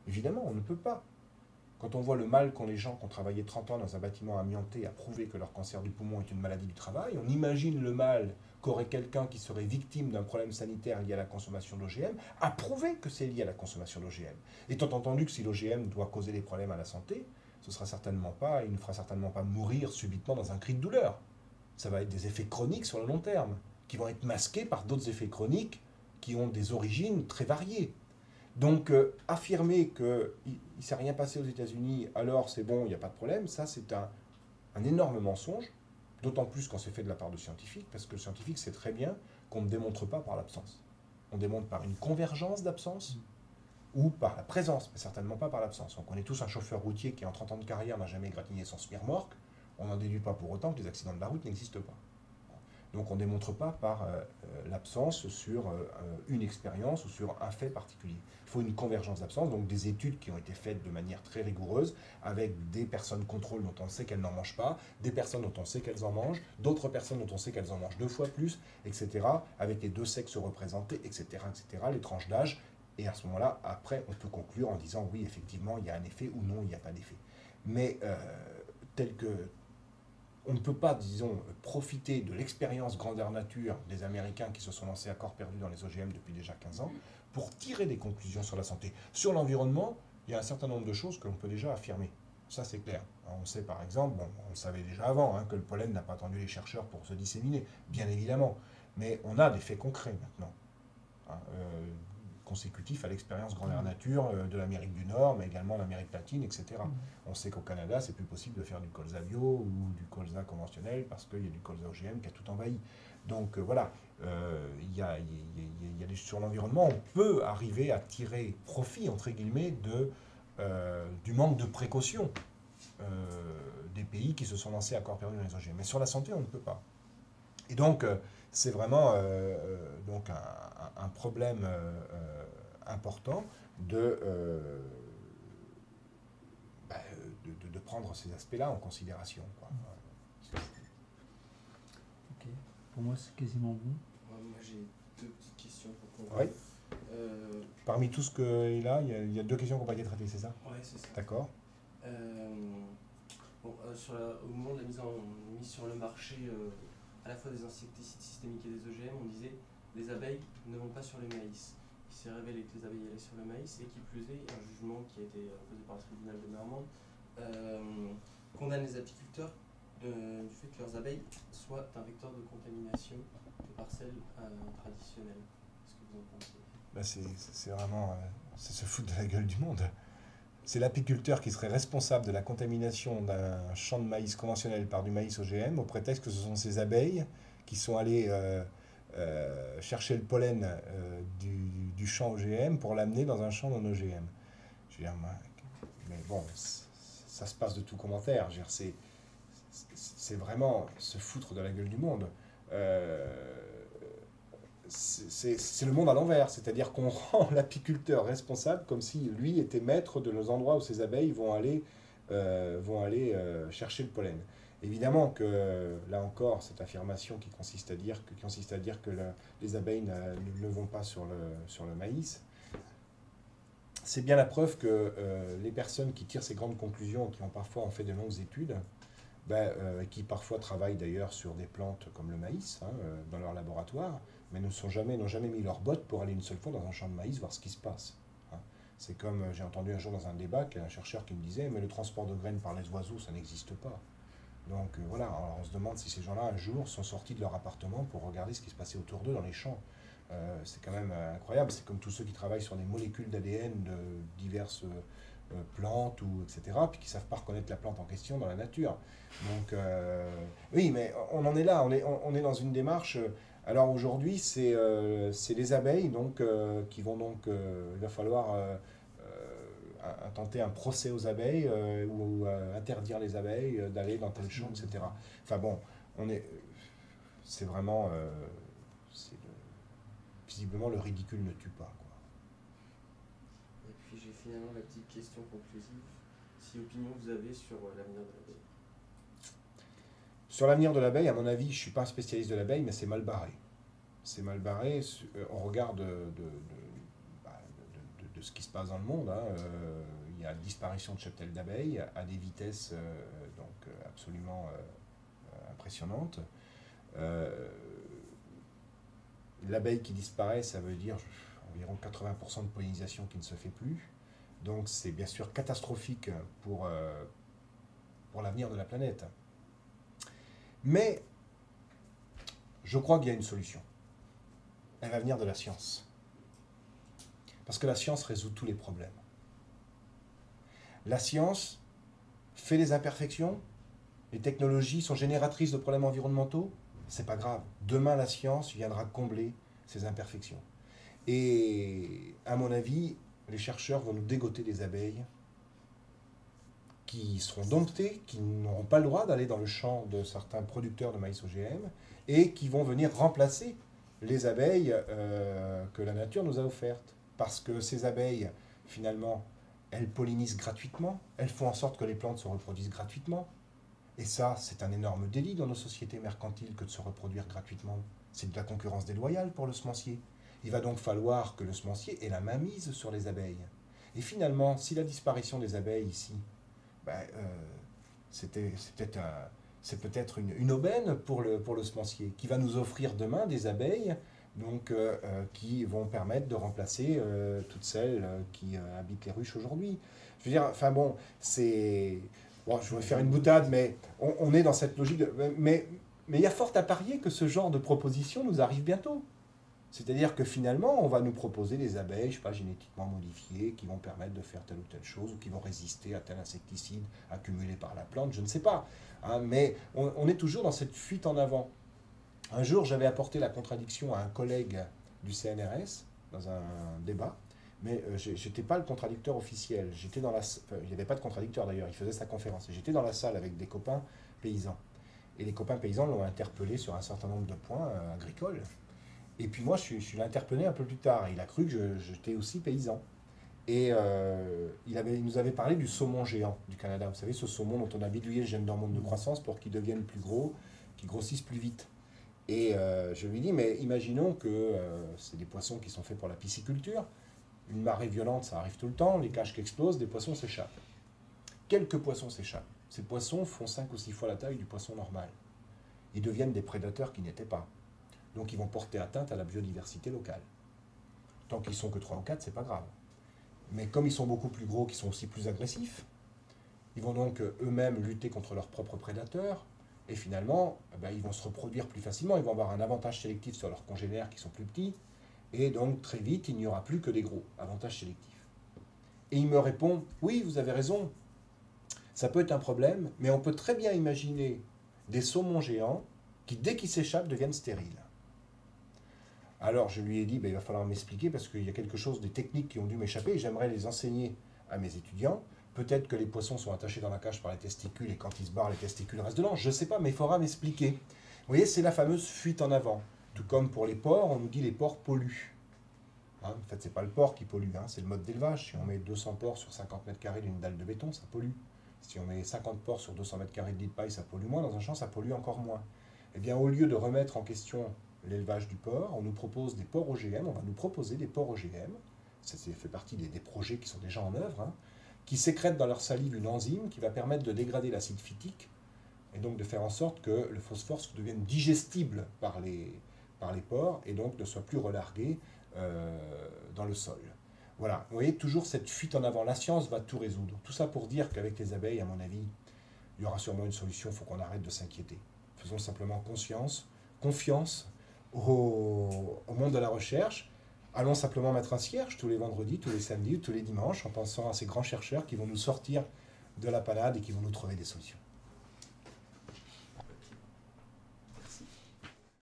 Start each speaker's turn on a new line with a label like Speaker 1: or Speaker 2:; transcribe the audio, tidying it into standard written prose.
Speaker 1: Évidemment, on ne peut pas. Quand on voit le mal qu'ont les gens qui ont travaillé 30 ans dans un bâtiment amianté à prouver que leur cancer du poumon est une maladie du travail, on imagine le mal qu'aurait quelqu'un qui serait victime d'un problème sanitaire lié à la consommation d'OGM, à prouver que c'est lié à la consommation d'OGM. Étant entendu que si l'OGM doit causer des problèmes à la santé, ce sera certainement pas, il ne fera certainement pas mourir subitement dans un cri de douleur. Ça va être des effets chroniques sur le long terme, qui vont être masqués par d'autres effets chroniques qui ont des origines très variées. Donc, affirmer qu'il ne s'est rien passé aux États-Unis, alors c'est bon, il n'y a pas de problème, ça c'est un énorme mensonge, d'autant plus quand c'est fait de la part de scientifiques, parce que le scientifique sait très bien qu'on ne démontre pas par l'absence. On démontre par une convergence d'absence ou par la présence, mais certainement pas par l'absence. On connaît tous un chauffeur routier qui, en 30 ans de carrière, n'a jamais égratigné son semi-remorque. On n'en déduit pas pour autant que les accidents de la route n'existent pas. Donc on ne démontre pas par l'absence sur une expérience ou sur un fait particulier. Il faut une convergence d'absence, donc des études qui ont été faites de manière très rigoureuse, avec des personnes contrôle dont on sait qu'elles n'en mangent pas, des personnes dont on sait qu'elles en mangent, d'autres personnes dont on sait qu'elles en mangent 2 fois plus, etc., avec les 2 sexes représentés, etc., etc., les tranches d'âge. Et à ce moment-là, après, on peut conclure en disant oui, effectivement, il y a un effet ou non, il n'y a pas d'effet. Mais tel que on ne peut pas, disons, profiter de l'expérience grandeur nature des Américains qui se sont lancés à corps perdu dans les OGM depuis déjà 15 ans pour tirer des conclusions sur la santé. Sur l'environnement, il y a un certain nombre de choses que l'on peut déjà affirmer. Ça, c'est clair. On sait par exemple, bon, on le savait déjà avant, que le pollen n'a pas attendu les chercheurs pour se disséminer, bien évidemment. Mais on a des faits concrets maintenant. Hein, consécutif à l'expérience grandeur nature de l'Amérique du Nord, mais également l'Amérique latine, etc. On sait qu'au Canada, c'est plus possible de faire du colza bio ou du colza conventionnel parce qu'il y a du colza OGM qui a tout envahi. Donc voilà, sur l'environnement, on peut arriver à tirer profit, entre guillemets, du manque de précaution des pays qui se sont lancés à corps perdu dans les OGM. Mais sur la santé, on ne peut pas. Et donc, c'est vraiment donc un problème important bah, de prendre ces aspects-là en considération, quoi.
Speaker 2: Ok, pour moi c'est quasiment bon.
Speaker 3: Moi j'ai 2 petites questions pour
Speaker 1: Oui.
Speaker 3: comprendre.
Speaker 1: Parmi tout ce qu'il a, il y a 2 questions qui n'ont pas été traitées, c'est ça?
Speaker 3: Ouais, c'est ça.
Speaker 1: D'accord.
Speaker 3: Au moment de la mise sur le marché à la fois des insecticides systémiques et des OGM, on disait les abeilles ne vont pas sur le maïs. Il s'est révélé que les abeilles allaient sur le maïs et qui plus est, un jugement qui a été posé par le tribunal de Marmande condamne les apiculteurs du fait que leurs abeilles soient un vecteur de contamination des parcelles traditionnelles. Qu'est-ce que vous en pensez?
Speaker 1: Bah, c'est vraiment c'est se foutre de la gueule du monde. C'est l'apiculteur qui serait responsable de la contamination d'un champ de maïs conventionnel par du maïs OGM, au prétexte que ce sont ces abeilles qui sont allées chercher le pollen du champ OGM pour l'amener dans un champ non OGM. Je veux dire, mais bon, ça se passe de tout commentaire. Je veux dire, c'est vraiment se foutre de la gueule du monde. C'est le monde à l'envers, c'est-à-dire qu'on rend l'apiculteur responsable comme si lui était maître de los endroits où ces abeilles vont aller chercher le pollen. Évidemment que, là encore, cette affirmation qui consiste à dire que les abeilles ne vont pas sur le maïs, c'est bien la preuve que les personnes qui tirent ces grandes conclusions, qui ont parfois fait de longues études, qui parfois travaillent d'ailleurs sur des plantes comme le maïs, dans leur laboratoire, mais n'ont jamais mis leurs bottes pour aller une seule fois dans un champ de maïs voir ce qui se passe. C'est comme, j'ai entendu un jour dans un débat un chercheur qui me disait, mais le transport de graines par les oiseaux, ça n'existe pas. Donc voilà, alors on se demande si ces gens-là, un jour, sont sortis de leur appartement pour regarder ce qui se passait autour d'eux dans les champs. C'est quand même incroyable, c'est comme tous ceux qui travaillent sur des molécules d'ADN de diverses plantes, etc., puis qui ne savent pas reconnaître la plante en question dans la nature. Donc, oui, mais on en est là, on est dans une démarche. Alors aujourd'hui, c'est les abeilles donc, qui vont donc. Il va falloir tenter un procès aux abeilles ou interdire les abeilles d'aller dans tel champ, etc. Enfin bon, c'est vraiment. Visiblement, le ridicule ne tue pas, quoi.
Speaker 3: Et puis j'ai finalement la petite question conclusive. Si opinion vous avez sur l'avenir de l'abeille?
Speaker 1: Sur l'avenir de l'abeille, à mon avis, je ne suis pas un spécialiste de l'abeille, mais c'est mal barré. C'est mal barré au regard de ce qui se passe dans le monde. Hein. Il y a disparition de cheptels d'abeilles à des vitesses absolument impressionnantes. L'abeille qui disparaît, ça veut dire environ 80% de pollinisation qui ne se fait plus. Donc c'est bien sûr catastrophique pour l'avenir de la planète. Mais je crois qu'il y a une solution. Elle va venir de la science. Parce que la science résout tous les problèmes. La science fait des imperfections, les technologies sont génératrices de problèmes environnementaux, c'est pas grave. Demain, la science viendra combler ces imperfections. Et à mon avis, les chercheurs vont nous dégoter des abeilles qui seront domptées, qui n'auront pas le droit d'aller dans le champ de certains producteurs de maïs OGM et qui vont venir remplacer les abeilles que la nature nous a offertes. Parce que ces abeilles, finalement, elles pollinisent gratuitement, elles font en sorte que les plantes se reproduisent gratuitement. Et ça, c'est un énorme délit dans nos sociétés mercantiles que de se reproduire gratuitement. C'est de la concurrence déloyale pour le semencier. Il va donc falloir que le semencier ait la mainmise sur les abeilles. Et finalement, si la disparition des abeilles ici, c'est peut-être une aubaine pour le semencier, qui va nous offrir demain des abeilles donc, qui vont permettre de remplacer toutes celles qui habitent les ruches aujourd'hui. Je veux dire, enfin bon, c'est... Bon, je vais faire une boutade, mais on est dans cette logique de... Mais il y a fort à parier que ce genre de proposition nous arrive bientôt. C'est-à-dire que finalement, on va nous proposer des abeilles, je sais pas, génétiquement modifiées, qui vont permettre de faire telle ou telle chose, ou qui vont résister à tel insecticide accumulé par la plante, je ne sais pas. Hein, mais on est toujours dans cette fuite en avant. Un jour, j'avais apporté la contradiction à un collègue du CNRS, dans un débat, mais je n'étais pas le contradicteur officiel. J'étais dans la... Enfin, il n'y avait pas de contradicteur d'ailleurs, il faisait sa conférence. J'étais dans la salle avec des copains paysans. Et les copains paysans l'ont interpellé sur un certain nombre de points agricoles. Et puis moi, je suis interpellé un peu plus tard. Il a cru que j'étais aussi paysan. Et il nous avait parlé du saumon géant du Canada. Vous savez, ce saumon dont on a bidouillé le gène d'hormone de croissance pour qu'il devienne plus gros, qu'il grossisse plus vite. Et je lui dis, mais imaginons que c'est des poissons qui sont faits pour la pisciculture. Une marée violente, ça arrive tout le temps, les cages qui explosent, des poissons s'échappent. Quelques poissons s'échappent. Ces poissons font 5 ou 6 fois la taille du poisson normal. Ils deviennent des prédateurs qui n'étaient pas. Donc ils vont porter atteinte à la biodiversité locale. Tant qu'ils sont que 3 ou 4, c'est pas grave. Mais comme ils sont beaucoup plus gros, qu'ils sont aussi plus agressifs, ils vont donc eux-mêmes lutter contre leurs propres prédateurs, et finalement, ils vont se reproduire plus facilement, ils vont avoir un avantage sélectif sur leurs congénères qui sont plus petits, et donc très vite, il n'y aura plus que des gros, avantage sélectif. Et il me répond, oui, vous avez raison, ça peut être un problème, mais on peut très bien imaginer des saumons géants qui, dès qu'ils s'échappent, deviennent stériles. Alors je lui ai dit, il va falloir m'expliquer parce qu'il y a quelque chose, des techniques qui ont dû m'échapper et j'aimerais les enseigner à mes étudiants. Peut-être que les poissons sont attachés dans la cage par les testicules et quand ils se barrent, les testicules restent dedans. Je ne sais pas, mais il faudra m'expliquer. Vous voyez, c'est la fameuse fuite en avant. Tout comme pour les porcs, on nous dit les porcs polluent. Hein, en fait, ce n'est pas le porc qui pollue, hein, c'est le mode d'élevage. Si on met 200 porcs sur 50 mètres carrés d'une dalle de béton, ça pollue. Si on met 50 porcs sur 200 mètres carrés de lit de paille, ça pollue moins. Dans un champ, ça pollue encore moins. Eh bien, au lieu de remettre en question l'élevage du porc, on nous propose des porcs OGM, on va nous proposer des porcs OGM, ça fait partie des projets qui sont déjà en œuvre, hein, qui sécrètent dans leur salive une enzyme qui va permettre de dégrader l'acide phytique et donc de faire en sorte que le phosphore devienne digestible par les porcs et donc ne soit plus relargué dans le sol. Voilà, vous voyez, toujours cette fuite en avant. La science va tout résoudre. Tout ça pour dire qu'avec les abeilles, à mon avis, il y aura sûrement une solution, il faut qu'on arrête de s'inquiéter. Faisons simplement confiance au monde de la recherche. Allons simplement mettre un cierge tous les vendredis, tous les samedis, tous les dimanches, en pensant à ces grands chercheurs qui vont nous sortir de la panade et qui vont nous trouver des solutions.